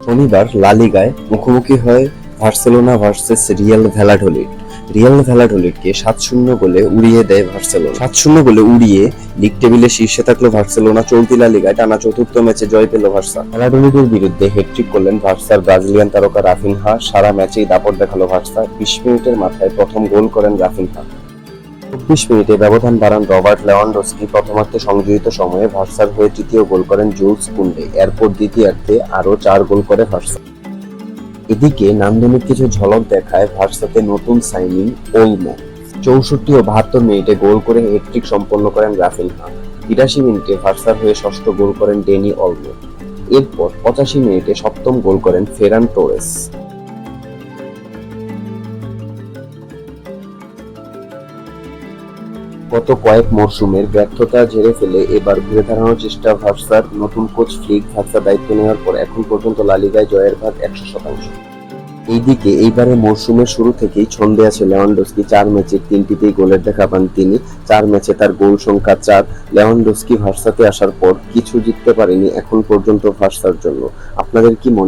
শনিবার লা লিগায় মুখোমুখি হয় বার্সেলোনা ভার্সেস রিয়াল ভ্যালাডোলিড। রিয়াল ভ্যালাডোলিডকে 7-0 গোলে উড়িয়ে দেয় বার্সেলোনা। 7-0 গোলে উড়িয়ে লিগ টেবিলে শীর্ষে থাকলো বার্সেলোনা। চলতি লা লিগায় টানা চতুর্থ ম্যাচে জয় পেল বার্সা। ভ্যালাডোলিডের বিরুদ্ধে হ্যাটট্রিক করলেন বার্সার ব্রাজিলিয়ান তারকা রাফিনহা। সারা ম্যাচেই দাপট দেখালো বার্সা। 20 মিনিটের মাথায় প্রথম গোল করেন রাফিনহা। 24 মিনিটে ব্যবধান বাড়ান রবার্ট লেভানডস্কি। প্রথমার্ধে সংযোজিত সময়ে ভার্সার হয়ে তৃতীয় গোল করেন জুলস কুন্ডে। এরপর দ্বিতীয়ার্ধে আরও 4 গোল করে ভার্সা। এদিকে নান্দনিক কিছু ঝলক দেখায় ভার্সাতে নতুন সাইনিং ওলমো। 64 ও 72 মিনিটে গোল করে হ্যাটট্রিক সম্পন্ন করেন রাফিনহা। 83 মিনিটে ভার্সার হয়ে ষষ্ঠ গোল করেন ডেনি অলমো। এরপর 85 মিনিটে সপ্তম গোল করেন ফেরান টোরেস। গত কয়েক মরশুমের ব্যর্থতা ঝেড়ে ফেলে এবার ঘুরে দাঁড়ানোর চেষ্টা ভার্সার। নতুন কোচ ফ্লিক ভার্সা দায়িত্ব নেওয়ার পর এখন পর্যন্ত লা লিগায় জয়ের ভাগ 100%। এইদিকে এইবারে মরশুমের শুরু থেকেই ছন্দে আছে লেভানডস্কি। 4 ম্যাচে 3টিতেই গোলের দেখা পান তিনি। 4 ম্যাচে তার গোল সংখ্যা 4। লেভানডস্কি ভার্সাতে আসার পর কিছু জিততে পারেনি এখন পর্যন্ত ভার্সার জন্য। আপনাদের কি মনে